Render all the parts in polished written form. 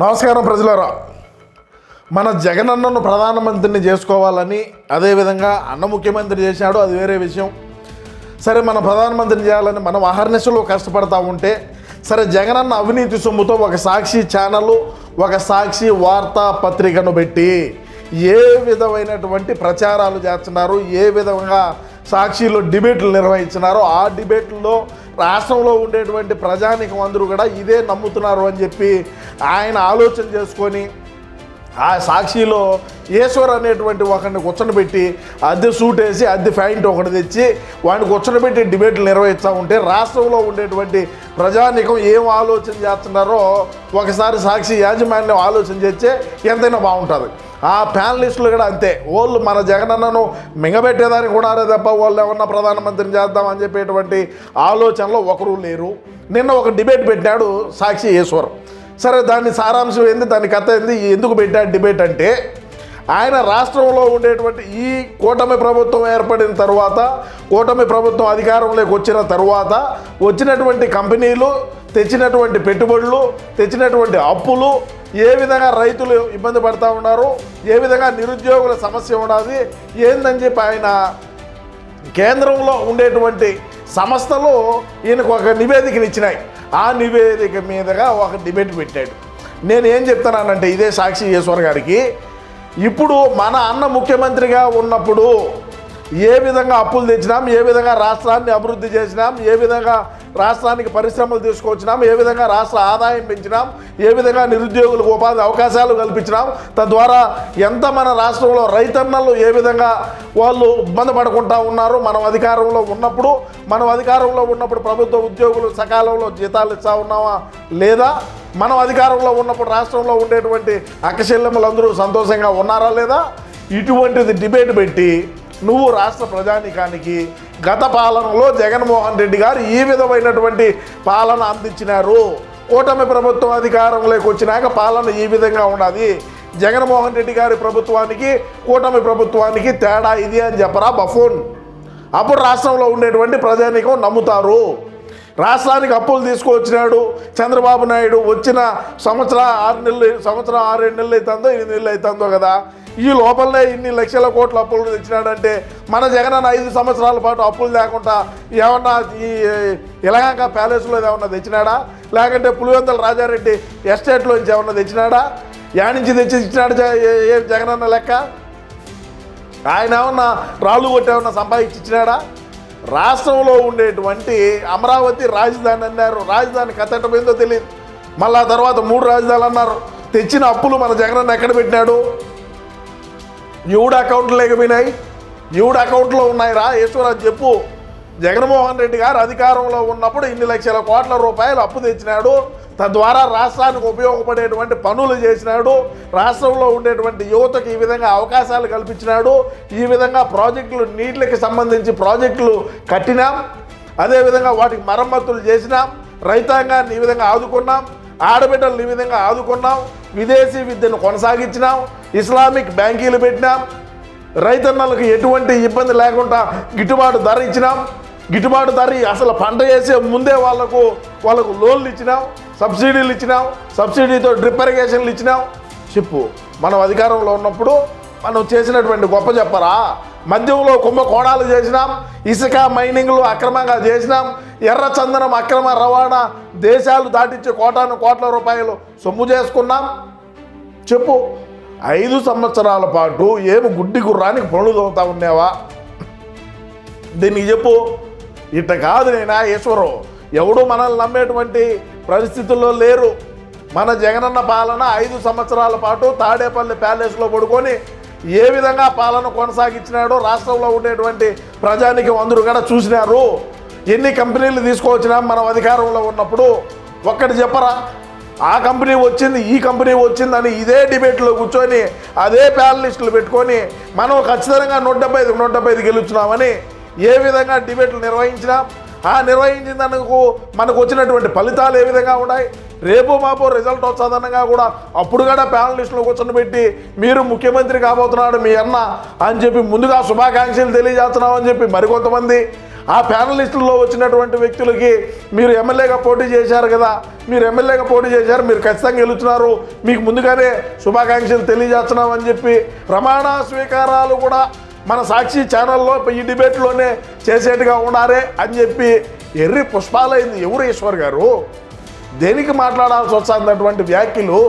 నమస్కారం ప్రజలారా. మన జగనన్నను ప్రధానమంత్రిని చేసుకోవాలని, అదేవిధంగా అన్న ముఖ్యమంత్రి చేశాడు, అది వేరే విషయం. సరే, మన ప్రధానమంత్రిని చేయాలని మనం అహర్నిశలో కష్టపడతా ఉంటే, సరే జగనన్న అవినీతి సొమ్ముతో ఒక సాక్షి ఛానల్, ఒక సాక్షి వార్తా పత్రికను పెట్టి ఏ విధమైనటువంటి ప్రచారాలు చేస్తున్నారు, ఏ విధంగా సాక్షిలో డిబేట్లు నిర్వహించినారో ఆ డిబేట్లో రాష్ట్రంలో ఉండేటువంటి ప్రజానికం అందరూ కూడా ఇదే నమ్ముతున్నారు అని చెప్పి ఆయన ఆలోచన చేసుకొని ఆ సాక్షిలో ఈశ్వర్ అనేటువంటి ఒకరిని కూర్చొని అద్దె సూట్ వేసి అద్దె ప్యాంట్ ఒకటి తెచ్చి వాడిని కూర్చొని డిబేట్లు నిర్వహిస్తూ ఉంటే రాష్ట్రంలో ఉండేటువంటి ప్రజానికం ఏం ఆలోచన చేస్తున్నారో ఒకసారి సాక్షి యాజమాన్యం ఆలోచన చేస్తే ఎంతైనా బాగుంటుంది. ఆ ప్యానలిస్టులు కూడా అంతే, వాళ్ళు మన జగనన్నను మింగబెట్టేదానికి కూడా తప్ప వాళ్ళు ఏమన్నా ప్రధానమంత్రిని చేద్దామని చెప్పేటువంటి ఆలోచనలో ఒకరు లేరు. నిన్న ఒక డిబేట్ పెట్టాడు సాక్షి ఈశ్వర్. సరే, దాని సారాంశం ఏంది, దాని కథ ఏంది, ఎందుకు పెట్టాడు డిబేట్ అంటే, ఆయన రాష్ట్రంలో ఉండేటువంటి ఈ కూటమి ప్రభుత్వం ఏర్పడిన తర్వాత, కూటమి ప్రభుత్వం అధికారంలోకి వచ్చిన తర్వాత వచ్చినటువంటి కంపెనీలు, తెచ్చినటువంటి పెట్టుబడులు, తెచ్చినటువంటి అప్పులు, ఏ విధంగా రైతులు ఇబ్బంది పడుతూ ఉన్నారు, ఏ విధంగా నిరుద్యోగుల సమస్య ఉన్నది ఏందని చెప్పి ఆయన కేంద్రంలో ఉండేటువంటి సంస్థలు ఈయనకు ఒక నివేదికను ఇచ్చినాయి. ఆ నివేదిక మీదుగా ఒక డిబేట్ పెట్టాడు. నేను ఏం చెప్తున్నానంటే, ఇదే సాక్షి ఈశ్వర్ గారికి, ఇప్పుడు మన అన్న ముఖ్యమంత్రిగా ఉన్నప్పుడు ఏ విధంగా అప్పులు తెచ్చినాం, ఏ విధంగా రాష్ట్రాన్ని అభివృద్ధి చేసినాం, ఏ విధంగా రాష్ట్రానికి పరిశ్రమలు తీసుకొచ్చినాం, ఏ విధంగా రాష్ట్ర ఆదాయం పెంచినాం, ఏ విధంగా నిరుద్యోగులకు ఉపాధి అవకాశాలు కల్పించినాం, తద్వారా ఎంత మన రాష్ట్రంలో రైతన్నలు ఏ విధంగా వాళ్ళు ఇబ్బంది పడుకుంటా ఉన్నారు. మనం అధికారంలో ఉన్నప్పుడు ప్రభుత్వ ఉద్యోగులు సకాలంలో జీతాలు ఇస్తా ఉన్నామా లేదా, మనం అధికారంలో ఉన్నప్పుడు రాష్ట్రంలో ఉండేటువంటి అక్కచెల్లెమ్మలందరూ సంతోషంగా ఉన్నారా లేదా, ఇటువంటిది డిబేట్ పెట్టి నువ్వు రాష్ట్ర ప్రజానికానికి గత పాలనలో జగన్మోహన్ రెడ్డి గారు ఈ విధమైనటువంటి పాలన అందించినారు, కూటమి ప్రభుత్వం అధికారంలోకి వచ్చినాక పాలన ఈ విధంగా ఉన్నది, జగన్మోహన్ రెడ్డి గారి ప్రభుత్వానికి కూటమి ప్రభుత్వానికి తేడా ఇది అని చెప్పరా బఫూన్. అప్పుడు రాష్ట్రంలో ఉండేటువంటి ప్రజానికం నమ్ముతారు. రాష్ట్రానికి అప్పులు తీసుకువచ్చినాడు చంద్రబాబు నాయుడు, వచ్చిన సంవత్సరం 6 నెలలు అవుతుందో 8 నెలలు అవుతుందో కదా, ఈ లోపలనే ఇన్ని లక్షల కోట్ల అప్పులు తెచ్చినాడంటే మన జగనన్న 5 సంవత్సరాల పాటు అప్పులు లేకుండా ఏమన్నా ఈ ఇలాగ ప్యాలెస్లో ఏమన్నా తెచ్చినాడా, లేకంటే పులివెందుల రాజారెడ్డి ఎస్టేట్లోంచి ఏమన్నా తెచ్చినాడా, నుంచి తెచ్చి ఇచ్చినాడు జగనన్న లెక్క? ఆయన ఏమన్నా రాళ్ళు కొట్టి ఏమన్నా సంపాదించి ఇచ్చినాడా? రాష్ట్రంలో ఉండేటువంటి అమరావతి రాజధాని అన్నారు, రాజధాని కథటమైందో తెలియదు, మళ్ళా తర్వాత 3 రాజధానులు అన్నారు. తెచ్చిన అప్పులు మన జగనన్న ఎక్కడ పెట్టినాడు? ఎవడు అకౌంట్లు లేకపోయినాయి? ఎవడు అకౌంట్లో ఉన్నాయిరా ఈశ్వరాజ్ చెప్పు. జగన్మోహన్ రెడ్డి గారు అధికారంలో ఉన్నప్పుడు ఇన్ని లక్షల కోట్ల రూపాయలు అప్పు తెచ్చినాడు, తద్వారా రాష్ట్రానికి ఉపయోగపడేటువంటి పనులు చేసినాడు, రాష్ట్రంలో ఉండేటువంటి యువతకు ఈ విధంగా అవకాశాలు కల్పించినాడు, ఈ విధంగా ప్రాజెక్టులు నీటికి సంబంధించి ప్రాజెక్టులు కట్టినాం, అదేవిధంగా వాటికి మరమ్మతులు చేసినాం, రైతాంగాన్ని ఈ విధంగా ఆదుకున్నాం, ఆడబిడ్డలను ఈ విధంగా ఆదుకున్నాం, విదేశీ విద్యను కొనసాగించినాం, ఇస్లామిక్ బ్యాంకీలు పెట్టినాం, రైతన్నలకు ఎటువంటి ఇబ్బంది లేకుండా గిట్టుబాటు ధర ఇచ్చినాం, గిట్టుబాటు ధర అసలు పంట వేసే ముందే వాళ్ళకు లోన్లు ఇచ్చినాం, సబ్సిడీలు ఇచ్చినాం, సబ్సిడీతో డ్రిప్ ఇరిగేషన్లు ఇచ్చినాం. చెప్పు, మనం అధికారంలో ఉన్నప్పుడు మనం చేసినటువంటి గొప్ప చెప్పరా? మద్యంలో కుంభకోణాలు చేసినాం, ఇసుక మైనింగ్లు అక్రమంగా చేసినాం, ఎర్ర చందనం అక్రమ రవాణా దేశాలు దాటించి కోట్ల రూపాయలు సొమ్ము చేసుకున్నాం. చెప్పు, 5 సంవత్సరాల పాటు ఏమి గుడ్డి గుర్రానికి పనులు తోగుతా ఉన్నావా? దీనికి చెప్పు. ఇట్ట కాదు నేనా ఈశ్వరు, ఎవడు మనల్ని నమ్మేటువంటి పరిస్థితుల్లో లేరు. మన జగనన్న పాలన 5 సంవత్సరాల పాటు తాడేపల్లి ప్యాలెస్లో పడుకొని ఏ విధంగా పాలన కొనసాగించినాడో రాష్ట్రంలో ఉండేటువంటి ప్రజానికి అందరూ కూడా చూసినారు. ఎన్ని కంపెనీలు తీసుకువచ్చినా మనం అధికారంలో ఉన్నప్పుడు ఒక్కటి చెప్పరా? ఆ కంపెనీ వచ్చింది, ఈ కంపెనీ వచ్చిందని ఇదే డిబేట్లో కూర్చొని అదే ప్యానలిస్టులు పెట్టుకొని మనం ఖచ్చితంగా 175 గెలుచున్నామని ఏ విధంగా డిబేట్లు నిర్వహించినాం, ఆ నిర్వహించినందుకు మనకు వచ్చినటువంటి ఫలితాలు ఏ విధంగా ఉన్నాయి, రేపు మాపో రిజల్ట్ వచ్చేదనగా కూడా అప్పుడు కూడా ప్యానలిస్టులు కూర్చొని మీరు ముఖ్యమంత్రి కాబోతున్నాడు మీ అన్న అని చెప్పి ముందుగా శుభాకాంక్షలు తెలియజేస్తున్నామని చెప్పి మరికొంతమంది, ఆ ప్యానలిస్టుల్లో వచ్చినటువంటి వ్యక్తులకి మీరు ఎమ్మెల్యేగా పోటీ చేశారు కదా, మీరు ఎమ్మెల్యేగా పోటీ చేశారు, మీరు ఖచ్చితంగా గెలుచున్నారు, మీకు ముందుగానే శుభాకాంక్షలు తెలియజేస్తున్నామని చెప్పి ప్రమాణ స్వీకారాలు కూడా మన సాక్షి ఛానల్లో ఈ డిబేట్లోనే చేసేట్టుగా ఉన్నారే అని చెప్పి ఎర్రి పుష్పాలైంది ఎవరు ఈశ్వర్ గారు? దేనికి మాట్లాడాల్సి వస్తున్నటువంటి వ్యాఖ్యలు?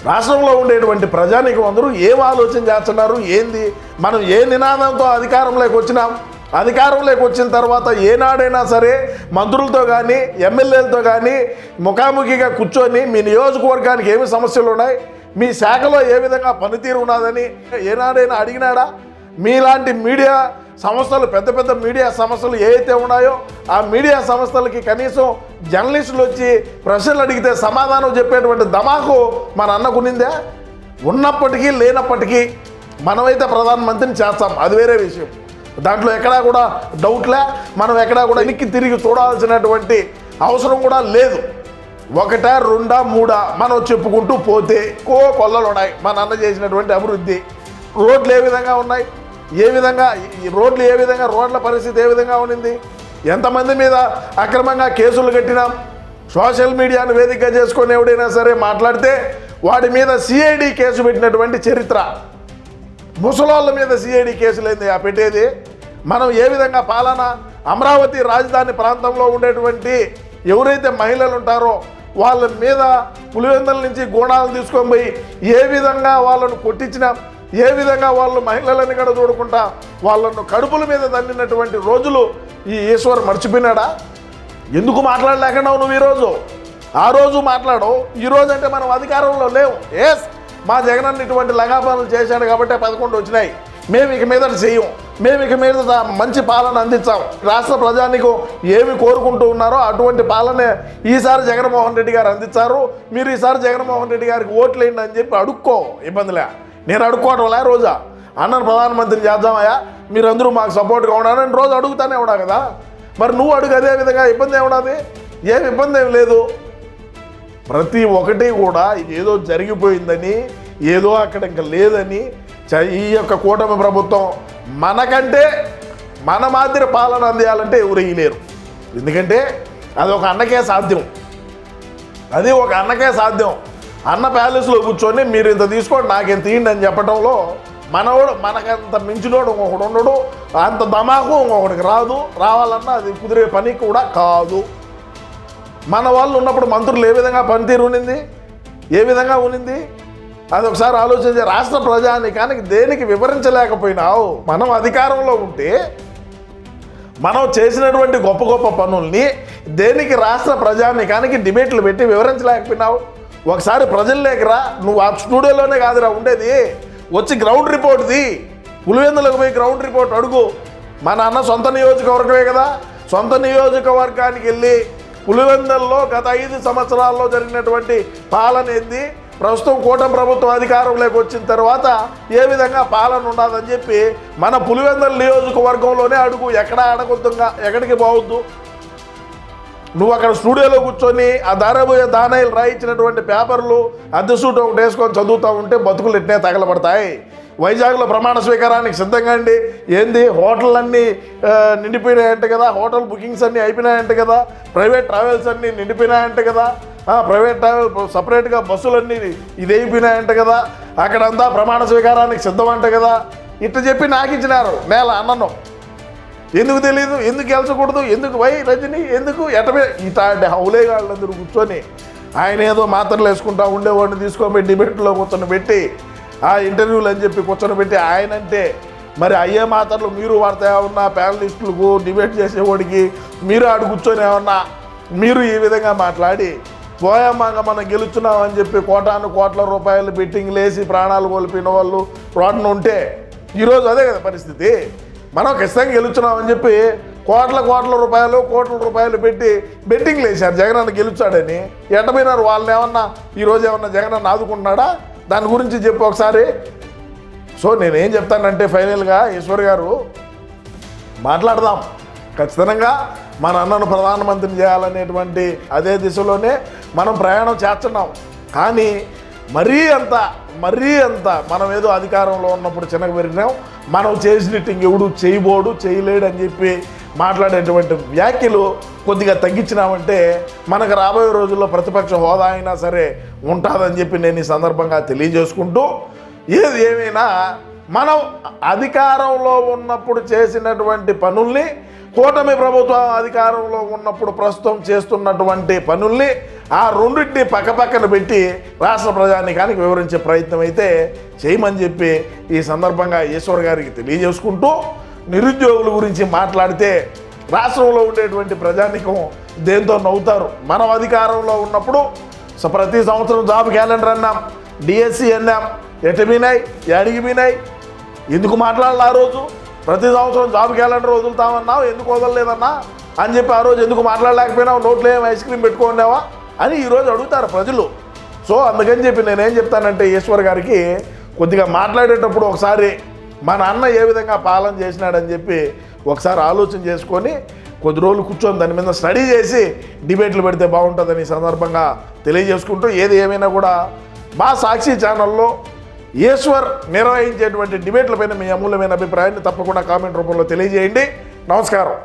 రాష్ట్రంలో ఉండేటువంటి ప్రజానీకం అందరూ ఏం ఆలోచన చేస్తున్నారు? ఏంది? మనం ఏ నినాదంతో అధికారంలోకి వచ్చినాం? అధికారంలోకి వచ్చిన తర్వాత ఏనాడైనా సరే మంత్రులతో కానీ ఎమ్మెల్యేలతో కానీ ముఖాముఖిగా కూర్చొని మీ నియోజకవర్గానికి ఏమి సమస్యలు ఉన్నాయి, మీ శాఖలో ఏ విధంగా పనితీరు ఉన్నదని ఏనాడైనా అడిగినాడా? మీలాంటి మీడియా సంస్థలు, పెద్ద పెద్ద మీడియా సంస్థలు ఏవైతే ఉన్నాయో ఆ మీడియా సంస్థలకి కనీసం జర్నలిస్టులు వచ్చి ప్రశ్నలు అడిగితే సమాధానం చెప్పేటువంటి దమాకు మన అన్నకునిందే? ఉన్నప్పటికీ లేనప్పటికీ మనమైతే ప్రధానమంత్రిని చేస్తాం, అది వేరే విషయం. దాంట్లో ఎక్కడా కూడా డౌట్లే. మనం ఎక్కడా కూడా వెనక్కి తిరిగి చూడాల్సినటువంటి అవసరం కూడా లేదు. ఒకటా రెండా మూడా మనం చెప్పుకుంటూ పోతే కొల్లలు ఉన్నాయి. మన అన్న చేసినటువంటి అభివృద్ధి, రోడ్లు ఏ విధంగా ఉన్నాయి, ఏ విధంగా రోడ్లు, ఏ విధంగా రోడ్ల పరిస్థితి ఏ విధంగా ఉన్నింది, ఎంతమంది మీద అక్రమంగా కేసులు కట్టినాం. సోషల్ మీడియాను వేదికగా చేసుకొని ఎవడైనా సరే మాట్లాడితే వాడి మీద సిఐడి కేసు పెట్టినటువంటి చరిత్ర. ముసలోళ్ళ మీద సిఐడి కేసులు ఏంది ఆ పెట్టేది? మనం ఏ విధంగా పాలన, అమరావతి రాజధాని ప్రాంతంలో ఉండేటువంటి ఎవరైతే మహిళలు ఉంటారో వాళ్ళ మీద పులివెందుల నుంచి గోణాలు తీసుకొని పోయి ఏ విధంగా వాళ్ళను కొట్టించినాం, ఏ విధంగా వాళ్ళు మహిళలని కూడా చూడకుండా వాళ్ళను కడుపుల మీద దండినటువంటి రోజులు ఈ ఈశ్వర్ మర్చిపోయినాడా? ఎందుకు మాట్లాడలేకుండా నువ్వు ఈరోజు? ఆ రోజు మాట్లాడవు, ఈరోజు అంటే మనం అధికారంలో లేవు. ఎస్, మా జగనన్న ఇటువంటి లగాపాలన చేశాడు కాబట్టి 11 వచ్చినాయి, మేము ఇక మీద చెయ్యం, మేము ఇక మీద మంచి పాలన అందించాం. రాష్ట్ర ప్రజానికం ఏమి కోరుకుంటూ ఉన్నారో అటువంటి పాలనే ఈసారి జగన్మోహన్ రెడ్డి గారు అందించారు. మీరు ఈసారి జగన్మోహన్ రెడ్డి గారికి ఓట్లు వేయండి అని చెప్పి అడుక్కో, ఇబ్బందిలే. నేను అడుక్కోవటంలే, రోజా అన్నను ప్రధానమంత్రిని చేద్దామయ్యా, మీరందరూ మాకు సపోర్ట్గా ఉండాలని రోజు అడుగుతానే ఉన్నా కదా. మరి నువ్వు అడుగు అదే విధంగా, ఇబ్బంది ఏమున్నది? ఏమి ఇబ్బంది ఏమి లేదు. ప్రతి ఒక్కటి కూడా ఏదో జరిగిపోయిందని, ఏదో అక్కడ ఇంకా లేదని ఈ యొక్క కూటమి ప్రభుత్వం మనకంటే మన మాదిరి పాలన అందియాలంటే ఎవరు వేయలేరు. ఎందుకంటే అది ఒక అన్నకే సాధ్యం, అది ఒక అన్నకే సాధ్యం. అన్న ప్యాలెస్లో కూర్చొని మీరు ఇంత తీసుకోండి నాకేం తీయండి అని చెప్పడంలో మనవాడు, మనకంత మించినోడు ఇంకొకడు ఉండడు, అంత దమాకు ఇంకొకటికి రాదు. రావాలన్నా అది కుదిరే పని కూడా కాదు. మన వాళ్ళు ఉన్నప్పుడు మంత్రులు ఏ విధంగా పనితీరు ఉన్నింది, ఏ విధంగా ఉన్నింది, అది ఒకసారి ఆలోచించే. రాష్ట్ర ప్రజానికానికి దేనికి వివరించలేకపోయినావు? మనం అధికారంలో ఉంటే మనం చేసినటువంటి గొప్ప గొప్ప పనుల్ని దేనికి రాష్ట్ర ప్రజానికానికి డిబేట్లు పెట్టి వివరించలేకపోయినావు? ఒకసారి ప్రజల్లోకి రా. నువ్వు ఆ స్టూడియోలోనే కాదురా ఉండేది, వచ్చి గ్రౌండ్ రిపోర్ట్ది, పులివెందులకు పోయి గ్రౌండ్ రిపోర్ట్ అడుగు. మన అన్న సొంత నియోజకవర్గమే కదా, సొంత నియోజకవర్గానికి వెళ్ళి పులివెందుల్లో గత 5 సంవత్సరాల్లో జరిగినటువంటి పాలన ఏంది, ప్రస్తుతం కూటమి ప్రభుత్వం అధికారంలోకి వచ్చిన తర్వాత ఏ విధంగా పాలన ఉండదని చెప్పి మన పులివెందుల నియోజకవర్గంలోనే అడుగు. ఎక్కడా అడగొద్దుగా, ఎక్కడికి పోవద్దు. నువ్వు అక్కడ స్టూడియోలో కూర్చొని ఆ దానయ్యలు రాయించినటువంటి పేపర్లు అద్దె సూట్ ఒకటి వేసుకొని చదువుతూ ఉంటే బతుకులు ఎట్నే తగలబడతాయి. వైజాగ్లో ప్రమాణ స్వీకారానికి సిద్ధంగా అండి. ఏంది, హోటళ్ళన్నీ నిండిపోయినాయంట కదా, హోటల్ బుకింగ్స్ అన్నీ అయిపోయినాయంట కదా, ప్రైవేట్ ట్రావెల్స్ అన్నీ నిండిపోయినాయంట కదా, ప్రైవేట్ ట్రావెల్ సపరేట్గా బస్సులన్నీ ఇది అయిపోయినాయంట కదా, అక్కడంతా ప్రమాణ స్వీకారానికి సిద్ధం అంట కదా. ఇట్లా చెప్పి నాకు ఇచ్చినారు నేల అన్నను. ఎందుకు తెలియదు, ఎందుకు గెలిచకూడదు, ఎందుకు వై రజని, ఎందుకు ఎటమే ఇట్లాంటి హౌలేగాళ్ళందరూ కూర్చొని ఆయన ఏదో మాత్రలు వేసుకుంటా ఉండేవాడిని తీసుకొని డిబేట్లో కూర్చొని పెట్టి ఆ ఇంటర్వ్యూలు అని చెప్పి కూర్చొని పెట్టి ఆయన అంటే మరి అయ్యే మాత్రలు మీరు వాడితే ఏమన్నా ప్యానలిస్టులకు డిబేట్ చేసేవాడికి మీరు ఆడు కూర్చొని ఏమన్నా మీరు ఈ విధంగా మాట్లాడి పోయామాగా మనం గెలుచున్నామని చెప్పి కోట్ల రూపాయలు బెట్టింగ్లు వేసి ప్రాణాలు కోల్పోయిన వాళ్ళు రోడ్డున ఉంటే ఈరోజు అదే కదా పరిస్థితి. మనం ఖచ్చితంగా గెలుచున్నామని చెప్పి కోట్ల రూపాయలు పెట్టి బెట్టింగ్లు వేశారు జగనన్న గెలుచాడని. ఎట్టపోయినారు వాళ్ళని? ఏమన్నా ఈరోజు ఏమన్నా జగనన్న ఆదుకుంటున్నాడా? దాని గురించి చెప్పు ఒకసారి. సో నేనేం చెప్తానంటే ఫైనల్గా ఈశ్వర్ గారు మాట్లాడదాం. ఖచ్చితంగా మన అన్నను ప్రధానమంత్రిని చేయాలనేటువంటి అదే దిశలోనే మనం ప్రయాణం చేస్తున్నాం. కానీ మరీ అంత మనం ఏదో అధికారంలో ఉన్నప్పుడు చిన్నగా పెరిగినాం, మనం చేసినట్టు ఇంకెవడు చేయబోడు చేయలేడు అని చెప్పి మాట్లాడేటువంటి వ్యాఖ్యలు కొద్దిగా తగ్గించినామంటే మనకు రాబోయే రోజుల్లో ప్రతిపక్ష హోదా అయినా సరే ఉంటుందని చెప్పి నేను ఈ సందర్భంగా తెలియజేసుకుంటూ, ఏది ఏమైనా మనం అధికారంలో ఉన్నప్పుడు చేసినటువంటి పనుల్ని, కూటమి ప్రభుత్వం అధికారంలో ఉన్నప్పుడు ప్రస్తుతం చేస్తున్నటువంటి పనుల్ని ఆ రెండింటిని పక్కపక్కన పెట్టి రాష్ట్ర ప్రజానీకానికి వివరించే ప్రయత్నం అయితే చేయమని చెప్పి ఈ సందర్భంగా ఈశ్వర్ గారికి తెలియజేసుకుంటూ, నిరుద్యోగుల గురించి మాట్లాడితే రాష్ట్రంలో ఉండేటువంటి ప్రజానీకం దేంతో నవ్వుతారు. మనం అధికారంలో ఉన్నప్పుడు ప్రతి సంవత్సరం జాబ్ క్యాలెండర్ అన్నాం, డిఎస్సి అన్నాం, ఎటమినాయి అడిగిపోయినాయి, ఎందుకు మాట్లాడాలి ఆ రోజు? ప్రతి సంవత్సరం జాబ్ క్యాలెండర్ వదులుతామన్నావు, ఎందుకు వదలలేదన్నా అని చెప్పి ఆ రోజు ఎందుకు మాట్లాడలేకపోయినావు, నోట్లో ఏం ఐస్ క్రీమ్ పెట్టుకున్నావా అని ఈరోజు అడుగుతారు ప్రజలు. సో అందుకని చెప్పి నేనేం చెప్తానంటే ఈశ్వర్ గారికి కొద్దిగా మాట్లాడేటప్పుడు ఒకసారి మన అన్న ఏ విధంగా పాలన చేసినాడని చెప్పి ఒకసారి ఆలోచన చేసుకొని కొద్ది రోజులు కూర్చొని దాని మీద స్టడీ చేసి డిబేట్లు పెడితే బాగుంటుందని ఈ సందర్భంగా తెలియజేసుకుంటూ, ఏది ఏమైనా కూడా మా సాక్షి ఛానల్లో ఈశ్వర్ నిర్వహించేటువంటి డిబేట్లపైన మీ అమూల్యమైన అభిప్రాయాన్ని తప్పకుండా కామెంట్ రూపంలో తెలియజేయండి. నమస్కారం.